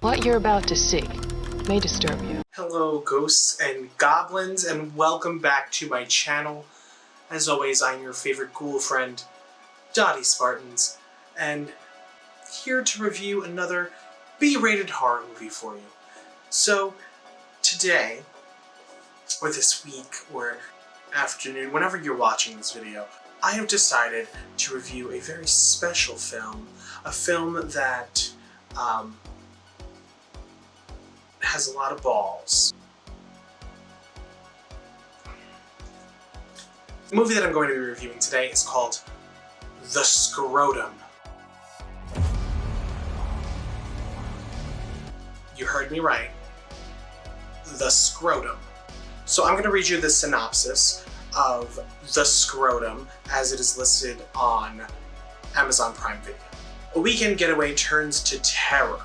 What you're about to see may disturb you. Hello, ghosts and goblins, and welcome back to my channel. As always, I'm your favorite ghoul friend, Dotty Spartans, and here to review another B-rated horror movie for you. So, today, or this week, or afternoon, whenever you're watching this video, I have decided to review a very special film, a film that has a lot of balls. The movie that I'm going to be reviewing today is called The Scrotum. You heard me right. The Scrotum. So I'm going to read you the synopsis of The Scrotum as it is listed on Amazon Prime Video. A weekend getaway turns to terror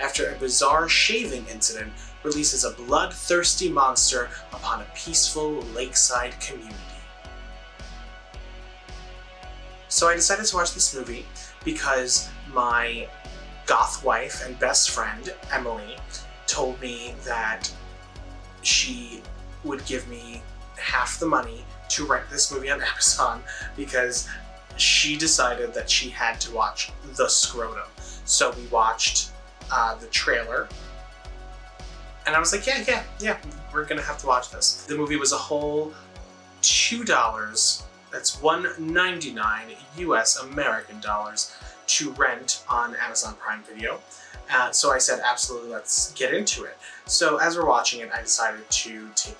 after a bizarre shaving incident releases a bloodthirsty monster upon a peaceful lakeside community. So I decided to watch this movie because my goth wife and best friend, Emily, told me that she would give me half the money to rent this movie on Amazon because she decided that she had to watch The Scrotum. So we watched the trailer, and I was like, yeah, we're gonna have to watch this. The movie was a whole $2, that's $1.99 US American dollars to rent on Amazon Prime Video. So I said, absolutely, let's get into it. So as we're watching it, I decided to take,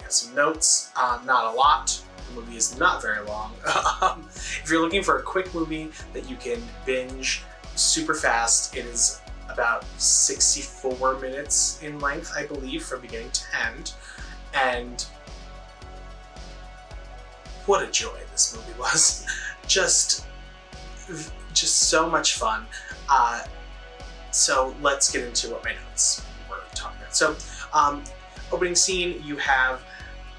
some notes, not a lot. The movie is not very long. If you're looking for a quick movie that you can binge super fast, it is about 64 minutes in length, I believe, from beginning to end. And what a joy this movie was. Just so much fun. So let's get into what my notes were talking about. So, opening scene, you have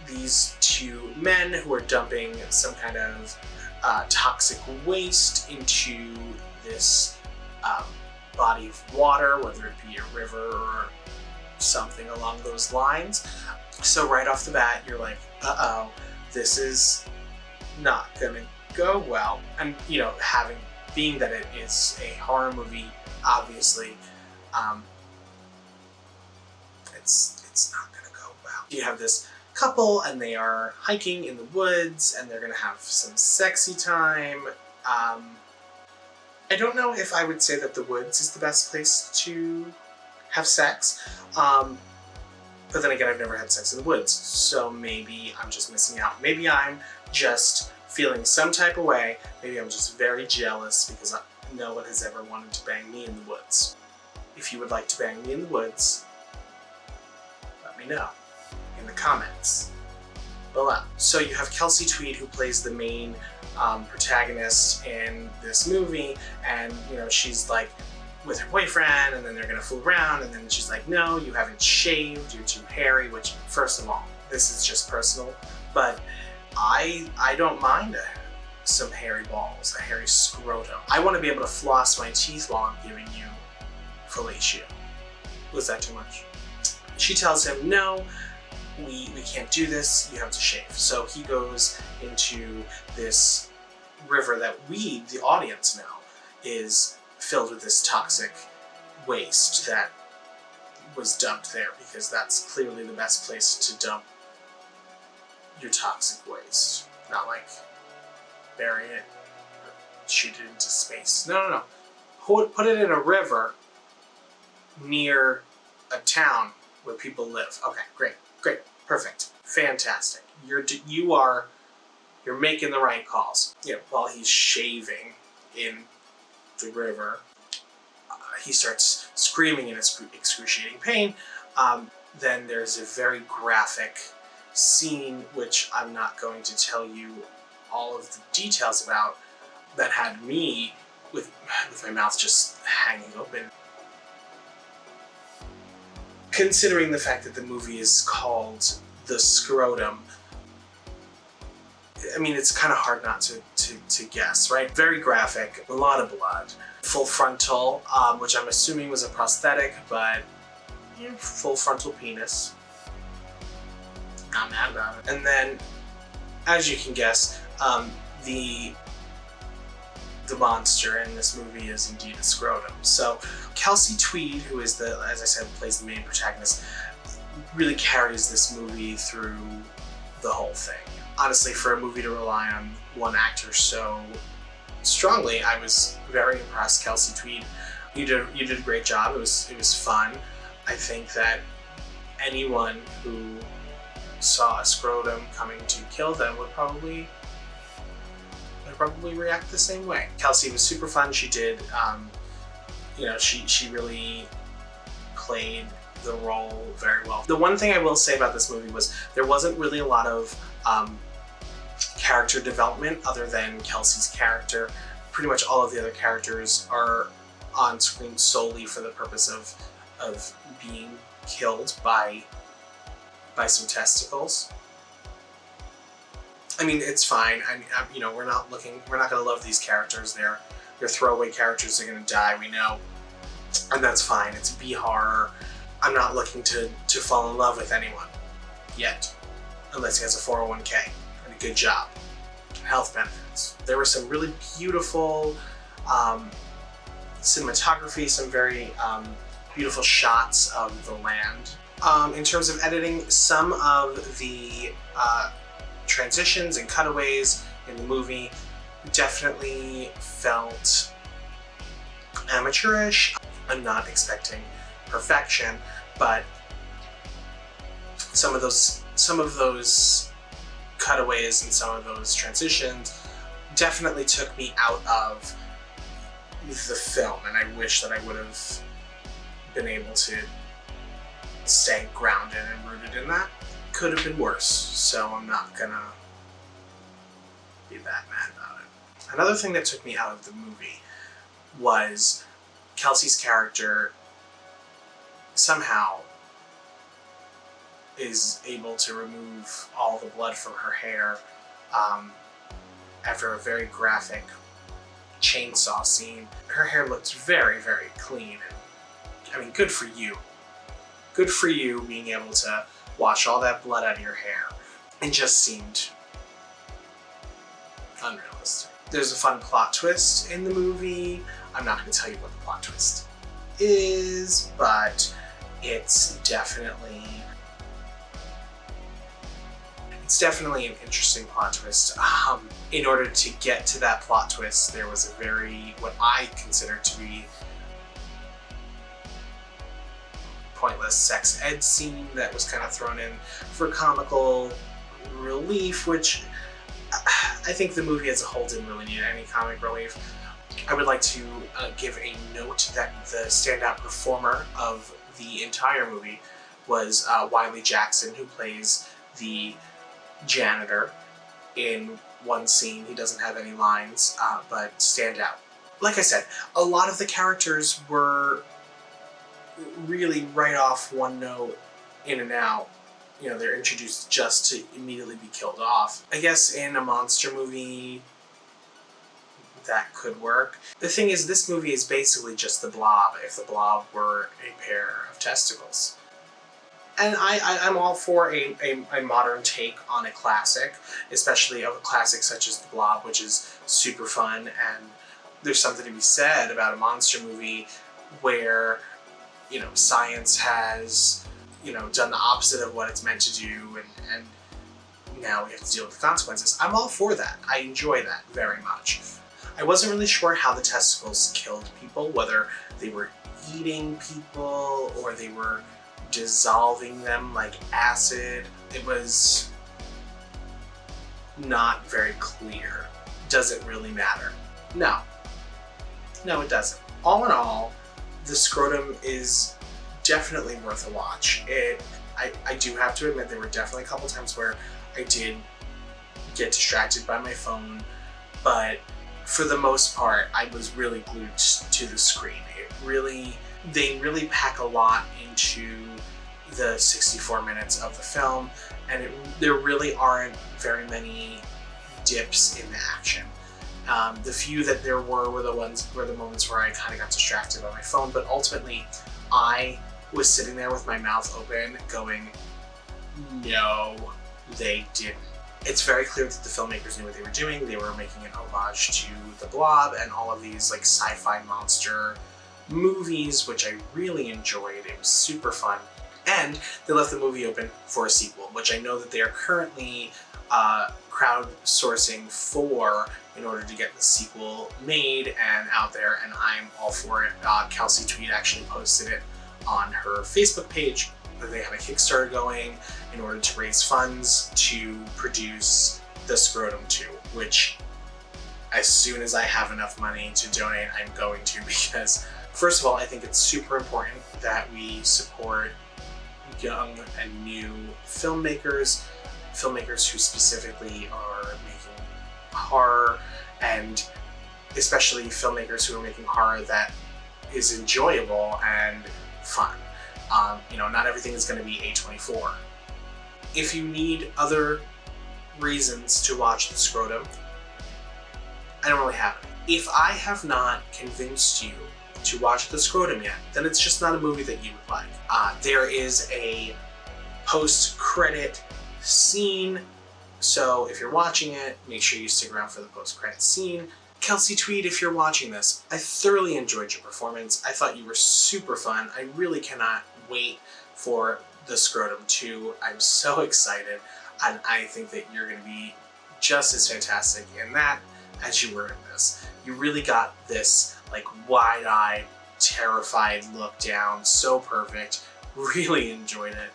these two men who are dumping some kind of toxic waste into this body of water, whether it be a river or something along those lines. So right off the bat, you're like, uh-oh, this is not gonna go well. And, being that it is a horror movie, obviously, it's not gonna go well. You have this couple and they are hiking in the woods and they're gonna have some sexy time. I don't know if I would say that the woods is the best place to have sex, but then again, I've never had sex in the woods, so maybe I'm just missing out. Maybe I'm just feeling some type of way. Maybe I'm just very jealous because no one has ever wanted to bang me in the woods. If you would like to bang me in the woods, let me know in the comments below. So you have Kelsey Tweed, who plays the main protagonist in this movie, and she's like with her boyfriend, and then they're gonna fool around, and then she's like, no, you haven't shaved, you're too hairy, which, first of all, this is just personal, but I don't mind some hairy balls, a hairy scrotum. I want to be able to floss my teeth while I'm giving you fellatio. Was that too much? She tells him, no, we can't do this, you have to shave. So he goes into this river that we, the audience, know is filled with this toxic waste that was dumped there, because that's clearly the best place to dump your toxic waste. Not like bury it or shoot it into space. No. Put it in a river near a town where people live. Okay, great, perfect, fantastic. You're making the right calls. While he's shaving in the river, he starts screaming in excruciating pain. Then there's a very graphic scene, which I'm not going to tell you all of the details about, that had me with my mouth just hanging open. Considering the fact that the movie is called The Scrotum, I mean, it's kind of hard not to guess, right? Very graphic, a lot of blood. Full frontal, which I'm assuming was a prosthetic, but full frontal penis. Not mad about it. And then, as you can guess, the monster in this movie is indeed a scrotum. So Kelsey Tweed, who is as I said, plays the main protagonist, really carries this movie through the whole thing. Honestly, for a movie to rely on one actor so strongly, I was very impressed. Kelsey Tweed, you did a great job. It was fun. I think that anyone who saw a scrotum coming to kill them would probably react the same way. Kelsey was super fun. She did, she really played the role very well. The one thing I will say about this movie was there wasn't really a lot of character development other than Kelsey's character. Pretty much all of the other characters are on screen solely for the purpose of being killed by some testicles. I mean, it's fine. We're not gonna love these characters. They're throwaway characters. They're gonna die. We know, and that's fine. It's B horror. I'm not looking to fall in love with anyone yet, unless he has a 401k and a good job, health benefits. There were some really beautiful cinematography, some very beautiful shots of the land. In terms of editing, some of the transitions and cutaways in the movie definitely felt amateurish. I'm not expecting perfection, but some of those cutaways and some of those transitions definitely took me out of the film, and I wish that I would have been able to stay grounded and rooted in that. Could have been worse, so I'm not gonna be that mad about it. Another thing that took me out of the movie was Kelsey's character somehow is able to remove all the blood from her hair after a very graphic chainsaw scene. Her hair looked very, very clean. I mean, good for you. Good for you being able to wash all that blood out of your hair. It just seemed unrealistic. There's a fun plot twist in the movie. I'm not going to tell you what the plot twist is, but it's definitely an interesting plot twist. In order to get to that plot twist, there was a very, what I consider to be pointless sex ed scene that was kind of thrown in for comical relief, which I think the movie as a whole didn't really need any comic relief. I would like to give a note that the standout performer of the entire movie was Wiley Jackson, who plays the janitor in one scene. He doesn't have any lines, but stand out. Like I said, a lot of the characters were really right off one note, in and out. You know, they're introduced just to immediately be killed off. I guess in a monster movie, that could work. The thing is, this movie is basically just the Blob, if the Blob were a pair of testicles. And I'm all for a modern take on a classic, especially a classic such as The Blob, which is super fun, and there's something to be said about a monster movie where, you know, science has, you know, done the opposite of what it's meant to do, and now we have to deal with the consequences. I'm all for that. I enjoy that very much. I wasn't really sure how the testicles killed people, whether they were eating people or they were dissolving them like acid. It was not very clear. Does it really matter? No. No, it doesn't. All in all, the Scrotum is definitely worth a watch. I do have to admit, there were definitely a couple times where I did get distracted by my phone, but for the most part, I was really glued to the screen. They really pack a lot into the 64 minutes of the film, and there really aren't very many dips in the action. The few that there were the moments where I kind of got distracted by my phone, but ultimately I was sitting there with my mouth open going, no, they didn't. It's very clear that the filmmakers knew what they were doing. They were making an homage to The Blob and all of these like sci-fi monster movies, which I really enjoyed. It was super fun. And they left the movie open for a sequel, which I know that they are currently crowdsourcing for in order to get the sequel made and out there, and I'm all for it. Kelsey Tweed actually posted it on her Facebook page that they have a Kickstarter going in order to raise funds to produce the Scrotum 2, which as soon as I have enough money to donate, I'm going to, because first of all, I think it's super important that we support young and new filmmakers who specifically are making horror, and especially filmmakers who are making horror that is enjoyable and fun. Not everything is going to be A24. If you need other reasons to watch The Scrotum, I don't really have it. If I have not convinced you to watch The Scrotum yet, then it's just not a movie that you would like. There is a post-credit scene, so if you're watching it, make sure you stick around for the post-credit scene. Kelsey Tweed, if you're watching this, I thoroughly enjoyed your performance. I thought you were super fun. I really cannot wait for The Scrotum 2. I'm so excited, and I think that you're going to be just as fantastic in that as you were in this. You really got this like wide-eyed, terrified look down, so perfect. Really enjoyed it.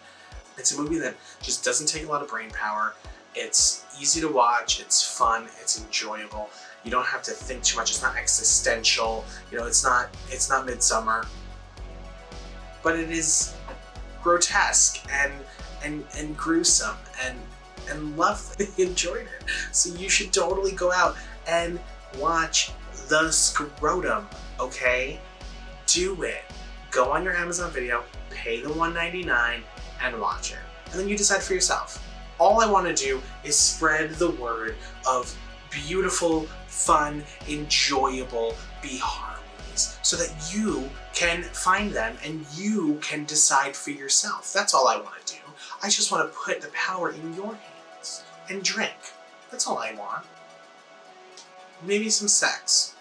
It's a movie that just doesn't take a lot of brain power. It's easy to watch, it's fun, it's enjoyable. You don't have to think too much. It's not existential. It's not Midsummer, but it is grotesque and gruesome and lovely. Enjoyed it. So you should totally go out and watch The Scrotum, okay? Do it. Go on your Amazon Video, pay the $1.99 and watch it. And then you decide for yourself. All I want to do is spread the word of beautiful, fun, enjoyable horror movies so that you can find them and you can decide for yourself. That's all I want to do. I just want to put the power in your hands and drink. That's all I want. Maybe some sex.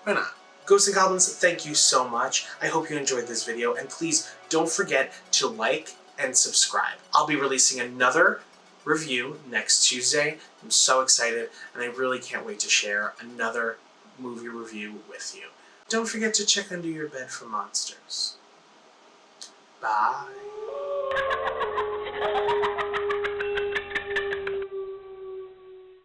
Why not? Ghosts and Goblins, thank you so much. I hope you enjoyed this video, and please don't forget to like and subscribe. I'll be releasing another review next Tuesday. I'm so excited, and I really can't wait to share another movie review with you. Don't forget to check under your bed for monsters. Bye.